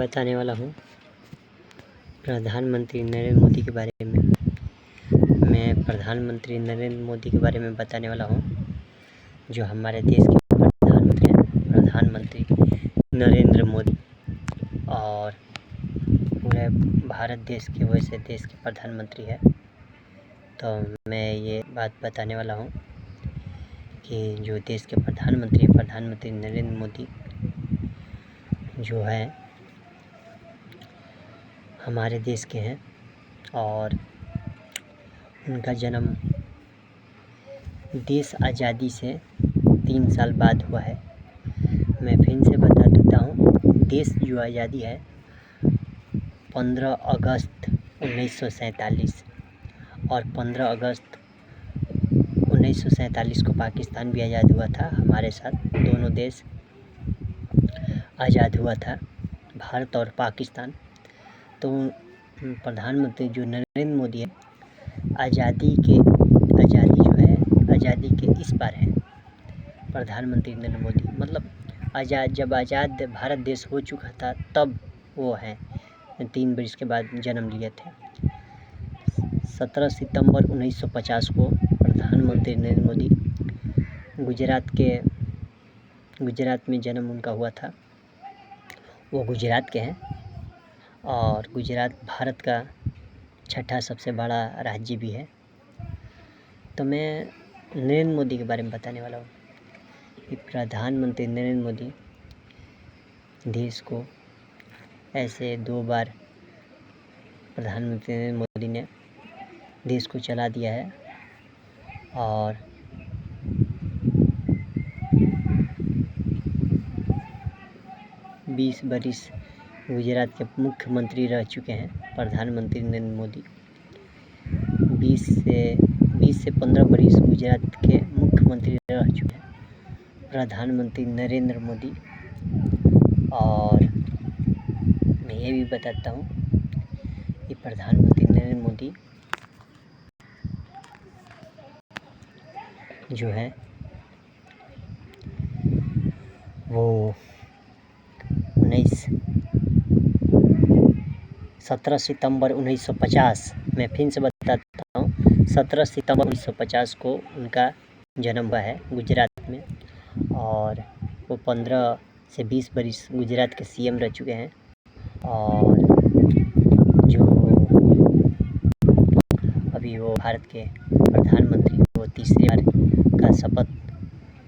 बताने वाला हूँ प्रधानमंत्री नरेंद्र मोदी के बारे में। मैं प्रधानमंत्री नरेंद्र मोदी के बारे में बताने वाला हूँ, जो हमारे देश के प्रधानमंत्री हैं, प्रधानमंत्री नरेंद्र मोदी। और पूरे भारत देश के वैसे देश के प्रधानमंत्री है। तो मैं ये बात बताने वाला हूँ कि जो देश के प्रधानमंत्री नरेंद्र मोदी जो है हमारे देश के हैं और उनका जन्म देश आज़ादी से 3 साल बाद हुआ है। मैं फिर से बता देता हूँ, देश जो आज़ादी है 15 अगस्त 1947 और 15 अगस्त 1947 को पाकिस्तान भी आज़ाद हुआ था। हमारे साथ दोनों देश आज़ाद हुआ था, भारत और पाकिस्तान। तो प्रधानमंत्री जो नरेंद्र मोदी है आज़ादी के इस पार है। प्रधानमंत्री नरेंद्र मोदी मतलब जब आज़ाद भारत देश हो चुका था तब वो हैं, 3 वर्ष के बाद जन्म लिए थे। 17 सितंबर 1950 को प्रधानमंत्री नरेंद्र मोदी गुजरात में जन्म उनका हुआ था। वो गुजरात के हैं और गुजरात भारत का 6ठा सबसे बड़ा राज्य भी है। तो मैं नरेंद्र मोदी के बारे में बताने वाला हूँ कि प्रधानमंत्री नरेंद्र मोदी देश को ऐसे 2 बार प्रधानमंत्री नरेंद्र मोदी ने देश को चला दिया है। और बीस बरिस गुजरात के मुख्यमंत्री रह चुके हैं प्रधानमंत्री नरेंद्र मोदी। 20 से 15 बरिस गुजरात के मुख्यमंत्री रह चुके हैं प्रधानमंत्री नरेंद्र मोदी। और मैं ये भी बताता हूँ कि प्रधानमंत्री नरेंद्र मोदी जो है वो 17 सितंबर 1950, मैं फिर से बताता हूँ, 17 सितंबर 1950 को उनका जन्म हुआ है गुजरात में। और वो 15 से 20 बरिस गुजरात के सीएम रह चुके हैं। और जो अभी वो भारत के प्रधानमंत्री वो तीसरी बार का शपथ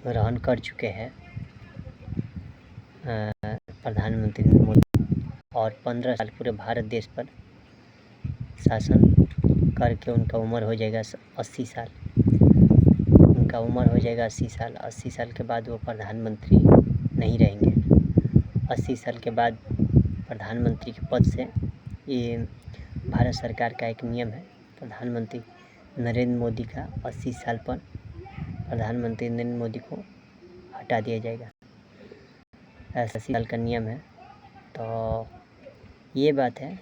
ग्रहण कर चुके हैं प्रधानमंत्री मोदी। और 15 साल पूरे भारत देश पर शासन करके उनका उम्र हो जाएगा 80 साल। उनका उम्र हो जाएगा 80 साल। 80 साल के बाद वो प्रधानमंत्री नहीं रहेंगे। 80 साल के बाद प्रधानमंत्री के पद से, ये भारत सरकार का एक नियम है, प्रधानमंत्री नरेंद्र मोदी का 80 साल पर प्रधानमंत्री नरेंद्र मोदी को हटा दिया जाएगा। ऐसा 80 साल का नियम है। तो ये बात है।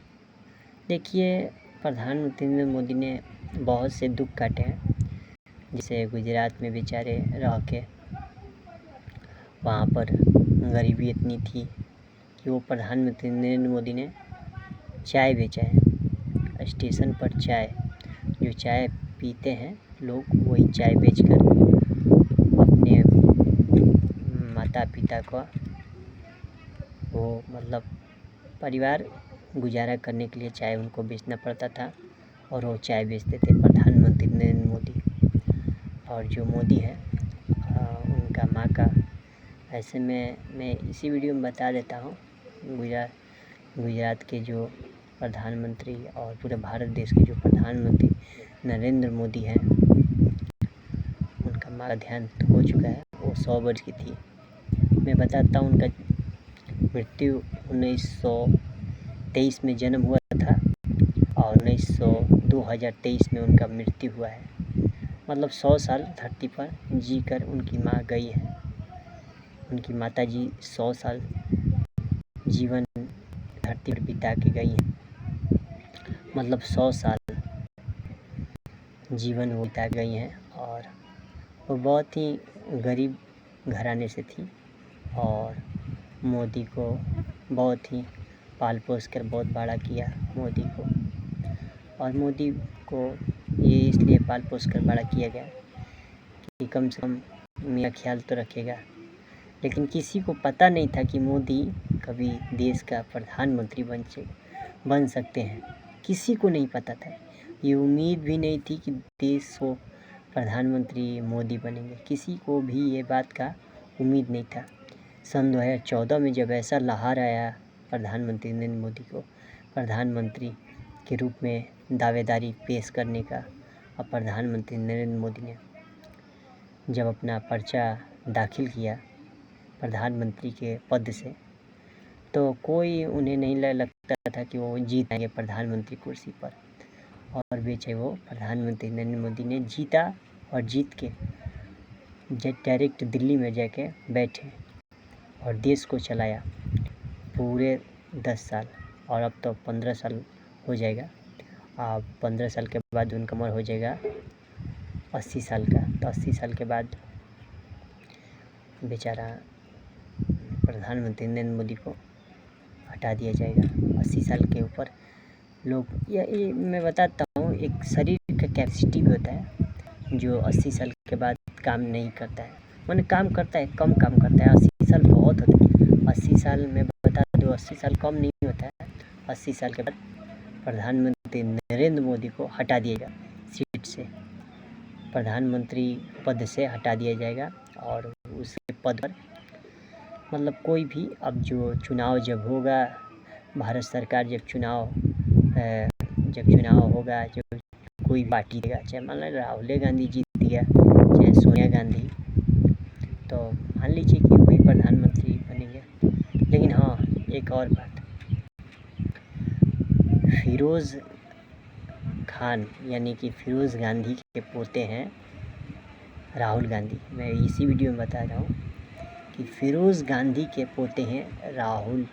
देखिए, प्रधानमंत्री नरेंद्र मोदी ने बहुत से दुख काटे हैं, जैसे गुजरात में बेचारे रह के वहाँ पर गरीबी इतनी थी कि वो प्रधानमंत्री नरेंद्र मोदी ने चाय बेचा है। स्टेशन पर जो चाय पीते हैं लोग, वही चाय बेचकर अपने माता पिता को वो मतलब परिवार गुजारा करने के लिए चाय उनको बेचना पड़ता था और वो चाय बेचते थे प्रधानमंत्री नरेंद्र मोदी। और जो मोदी है उनका माँ का, ऐसे में मैं इसी वीडियो में बता देता हूँ, गुजरात के जो प्रधानमंत्री और पूरे भारत देश के जो प्रधानमंत्री नरेंद्र मोदी हैं, उनका माँ का देहांत हो चुका है। वो 100 वर्ष की थी। मैं बताता हूँ, उनका मृत्यु 1923 में जन्म हुआ था और 2023 में उनका मृत्यु हुआ है। मतलब 100 साल धरती पर जीकर उनकी माँ गई है। उनकी माताजी 100 साल जीवन धरती पर बिता के गई हैं। मतलब 100 साल जीवन वो बिता गई हैं। और वो बहुत ही गरीब घराने से थी और मोदी को बहुत ही पाल पोस कर बहुत बड़ा किया मोदी को, और मोदी को ये इसलिए पाल पोस कर बड़ा किया गया कि कम से कम मेरा ख्याल तो रखेगा। लेकिन किसी को पता नहीं था कि मोदी कभी देश का प्रधानमंत्री बन सकते हैं। किसी को नहीं पता था, ये उम्मीद भी नहीं थी कि देश को प्रधानमंत्री मोदी बनेंगे। किसी को भी ये बात का उम्मीद नहीं था। सन 2014 में जब ऐसा लहर आया प्रधानमंत्री नरेंद्र मोदी को प्रधानमंत्री के रूप में दावेदारी पेश करने का, और प्रधानमंत्री नरेंद्र मोदी ने जब अपना पर्चा दाखिल किया प्रधानमंत्री के पद से, तो कोई उन्हें नहीं लगता था कि वो जीत आएंगे प्रधानमंत्री कुर्सी पर। और बेचे वो प्रधानमंत्री नरेंद्र मोदी ने जीता, और जीत के डायरेक्ट दिल्ली में जाके बैठे और देश को चलाया पूरे 10 साल, और अब तो 15 साल हो जाएगा। अब 15 साल के बाद उनका उम्र हो जाएगा 80 साल का। तो 80 साल के बाद बेचारा प्रधानमंत्री नरेंद्र मोदी को हटा दिया जाएगा। 80 साल के ऊपर लोग, ये मैं बताता हूँ, एक शरीर का कैपेसिटी भी होता है जो 80 साल के बाद काम नहीं करता है, माने काम करता है, कम काम करता है। 80 साल बहुत होते हैं। 80 साल में बता दो, 80 साल कम नहीं होता है। 80 साल के बाद प्रधानमंत्री नरेंद्र मोदी को हटा दिया जाएगा सीट से, प्रधानमंत्री पद से हटा दिया जाएगा, और उसके पद पर मतलब कोई भी, अब जो चुनाव जब होगा, भारत सरकार जब चुनाव होगा, जब कोई पार्टी देगा, चाहे मान लीजिए राहुल गांधी जीत गया, चाहे सोनिया गांधी, तो मान लीजिए कि वही प्रधानमंत्री बनेंगे। लेकिन हाँ, एक और बात, फिरोज़ खान यानी कि फिरोज़ गांधी के पोते हैं राहुल गांधी। मैं इसी वीडियो में बता रहा हूँ कि फिरोज़ गांधी के पोते हैं राहुल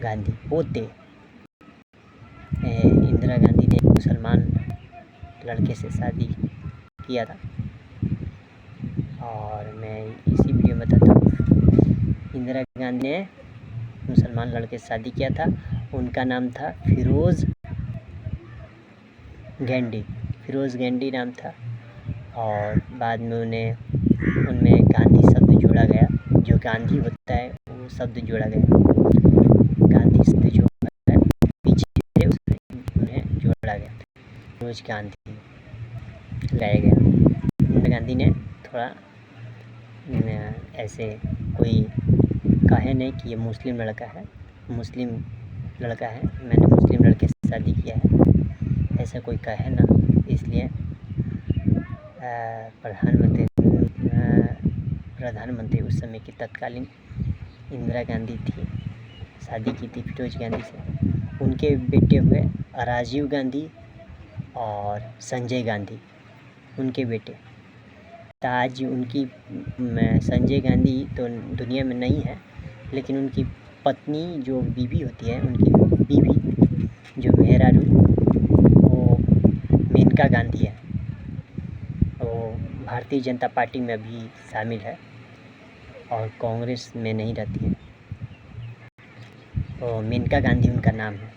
गांधी, पोते। इंदिरा गांधी ने मुसलमान लड़के से शादी किया था, और मैं इसी वीडियो में बताता हूँ। इंदिरा गांधी ने मुसलमान लड़के से शादी किया था, उनका नाम था फिरोज़ गैंडी नाम था, और बाद में उनमें गांधी शब्द जोड़ा गया। जो गांधी होता है वो शब्द जोड़ा गया, गांधी शब्द जो है पीछे उन्हें जोड़ा गया, फिरोज़ गांधी लाया गया। इंदिरा गांधी ने थोड़ा ऐसे कोई कहे नहीं कि ये मुस्लिम लड़का है, मैंने मुस्लिम लड़के से शादी किया है, ऐसा कोई कहे ना। इसलिए प्रधानमंत्री उस समय की तत्कालीन इंदिरा गांधी थी, शादी की थी फिरोज़ गांधी से। उनके बेटे हुए राजीव गांधी और संजय गांधी, उनके बेटे। तो आज उनकी संजय गांधी तो दुनिया में नहीं है, लेकिन उनकी पत्नी जो बीवी होती है, उनकी बीवी जो मेहरारू, वो मेनका गांधी है। वो भारतीय जनता पार्टी में भी शामिल है और कांग्रेस में नहीं रहती है। तो मेनका गांधी उनका नाम है।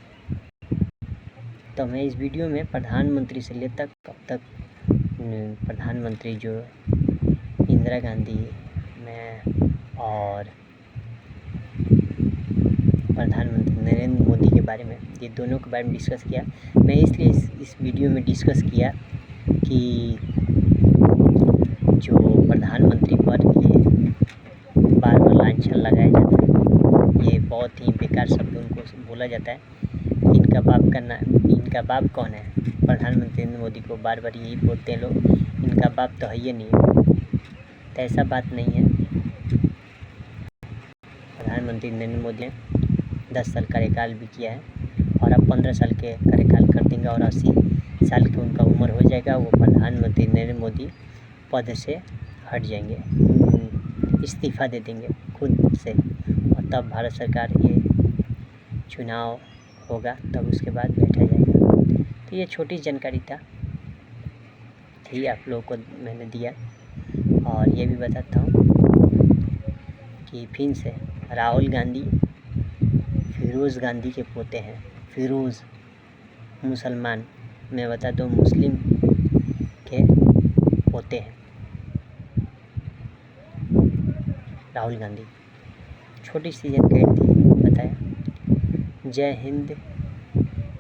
तो मैं इस वीडियो में प्रधानमंत्री से लेकर कब तक प्रधानमंत्री जो इंदिरा गांधी में और प्रधानमंत्री नरेंद्र मोदी के बारे में, ये दोनों के बारे में डिस्कस किया। मैं इसलिए इस वीडियो में डिस्कस किया कि जो प्रधानमंत्री पर ये बार बार लांछन लगाया जाता है, ये बहुत ही बेकार शब्द उनको बोला जाता है। इनका बाप कौन है? प्रधानमंत्री नरेंद्र मोदी को बार बार यही बोलते हैं लोग, इनका बाप तो है ही नहीं। तो ऐसा बात नहीं है। प्रधानमंत्री नरेंद्र मोदी ने 10 साल कार्यकाल भी किया है, और अब 15 साल के कार्यकाल कर देंगे, और 80 साल की उनका उम्र हो जाएगा। वो प्रधानमंत्री नरेंद्र मोदी पद से हट जाएंगे, इस्तीफ़ा दे देंगे खुद से, और तब भारत सरकार ये चुनाव होगा, तब उसके बाद बैठा जाएगा। तो ये छोटी जानकारी थी आप लोगों को मैंने दिया। और ये भी बताता हूँ कि फिर से राहुल गांधी, फिरोज़ गांधी के पोते हैं। फिरोज़ मुसलमान, मैं बता दूँ मुस्लिम के पोते हैं राहुल गांधी। छोटी सी जानकारी थी, बताया। जय हिंद,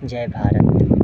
जय भारत।